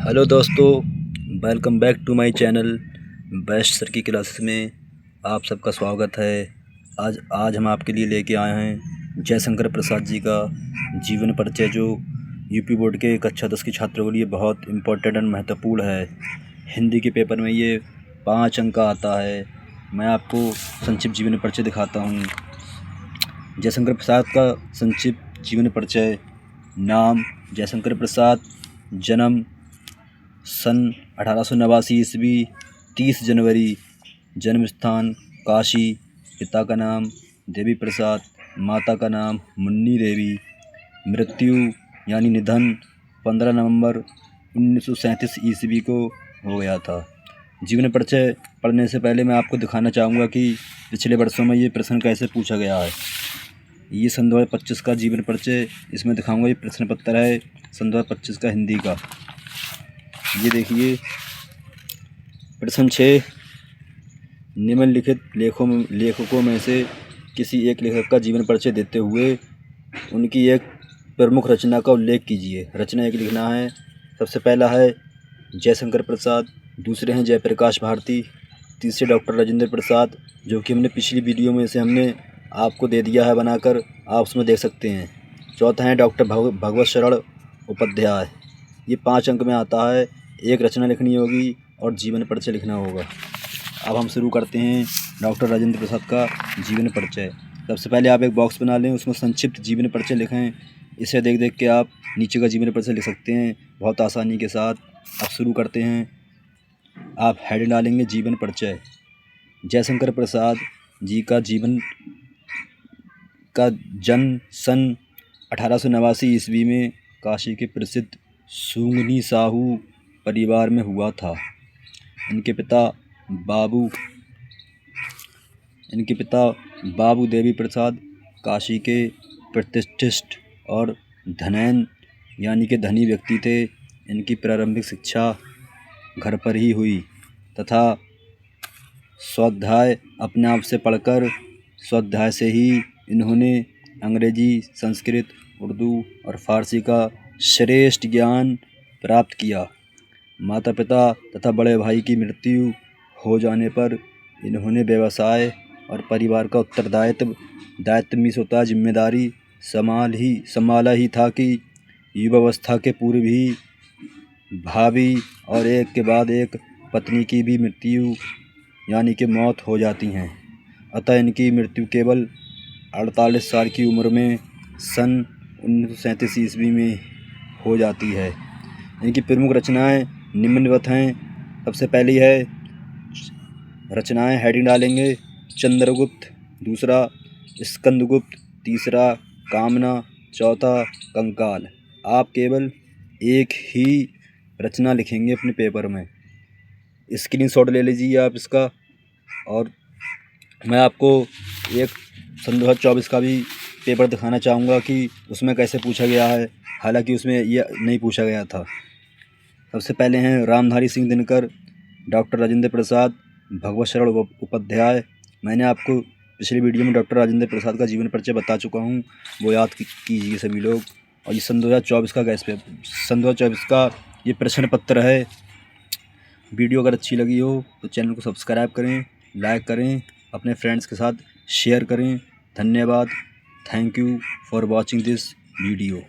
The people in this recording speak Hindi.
हेलो दोस्तों, welcome back to my channel best sir की क्लासेस में आप सबका स्वागत है। आज हम आपके लिए लेके आए हैं जयशंकर प्रसाद जी का जीवन परिचय, जो यूपी बोर्ड के कक्षा 10 के छात्रों के लिए बहुत इम्पोर्टेंट और महत्वपूर्ण है। हिंदी के पेपर में ये 5 अंक का आता है। मैं आपको संक्षिप्त जीवन परिचय दिखाता हूँ। जयशंकर प्रसाद का संक्षिप्त जीवन परिचय। नाम जयशंकर प्रसाद, जन्म सन 1889 ईस्वी 30 जनवरी, जन्म स्थान काशी, पिता का नाम देवी प्रसाद, माता का नाम मुन्नी देवी, मृत्यु यानी निधन 15 नवंबर 1937 ईस्वी को हो गया था। जीवन परिचय पढ़ने से पहले मैं आपको दिखाना चाहूँगा कि पिछले वर्षों में ये प्रश्न कैसे पूछा गया है। ये सन 2025 का जीवन परिचय इसमें दिखाऊंगा। ये प्रश्न पत्र है सन 2025 का हिंदी का। ये देखिए प्रश्न 6, निम्नलिखित लेखकों में से किसी एक लेखक का जीवन परिचय देते हुए उनकी एक प्रमुख रचना का उल्लेख कीजिए। रचना एक लिखना है। सबसे पहला है जयशंकर प्रसाद, दूसरे हैं जयप्रकाश भारती, तीसरे डॉक्टर राजेंद्र प्रसाद, जो कि हमने पिछली वीडियो में से हमने आपको दे दिया है बनाकर, आप उसमें देख सकते हैं। चौथा है डॉक्टर भगवत शरण उपाध्याय। ये 5 अंक में आता है। एक रचना लिखनी होगी और जीवन परिचय लिखना होगा। अब हम शुरू करते हैं डॉक्टर राजेंद्र प्रसाद का जीवन परिचय। सबसे पहले आप एक बॉक्स बना लें, उसमें संक्षिप्त जीवन परिचय लिखें। इसे देख देख के आप नीचे का जीवन परिचय लिख सकते हैं बहुत आसानी के साथ। अब शुरू करते हैं। आप हेड डालेंगे जीवन परिचय। जयशंकर प्रसाद जी का जन्म सन 1889 ईस्वी में काशी के प्रसिद्ध सुंगनी साहू परिवार में हुआ था। इनके पिता बाबू देवी प्रसाद काशी के प्रतिष्ठित और धनैन यानी कि धनी व्यक्ति थे। इनकी प्रारंभिक शिक्षा घर पर ही हुई तथा स्वाध्याय अपने आप से पढ़कर स्वाध्याय से ही इन्होंने अंग्रेजी, संस्कृत, उर्दू और फारसी का श्रेष्ठ ज्ञान प्राप्त किया। माता पिता तथा बड़े भाई की मृत्यु हो जाने पर इन्होंने व्यवसाय और परिवार का दायित्व में स्वतः जिम्मेदारी संभाला ही था कि युवावस्था के पूर्व ही भाभी और एक के बाद एक पत्नी की भी मृत्यु यानी कि मौत हो जाती हैं। अतः इनकी मृत्यु केवल 48 साल की उम्र में सन 1937 ईस्वी में हो जाती है। इनकी प्रमुख रचनाएं निम्नवत हैं। सबसे पहली है रचनाएं, हेडिंग डालेंगे चंद्रगुप्त, दूसरा स्कंदगुप्त, तीसरा कामना, चौथा कंकाल। आप केवल एक ही रचना लिखेंगे अपने पेपर में। स्क्रीनशॉट ले लीजिए आप इसका। और मैं आपको एक सन 2024 का भी पेपर दिखाना चाहूँगा कि उसमें कैसे पूछा गया है, हालांकि उसमें यह नहीं पूछा गया था। सबसे पहले हैं रामधारी सिंह दिनकर, डॉक्टर राजेंद्र प्रसाद, भगवत शरण उपाध्याय। मैंने आपको पिछली वीडियो में डॉक्टर राजेंद्र प्रसाद का जीवन परिचय बता चुका हूँ, वो याद कीजिए सभी लोग। और ये सन 2024 का ये प्रश्न पत्र है। वीडियो अगर अच्छी लगी हो तो चैनल को सब्सक्राइब करें, लाइक करें, अपने फ्रेंड्स के साथ शेयर करें। धन्यवाद। Thank you for watching this video.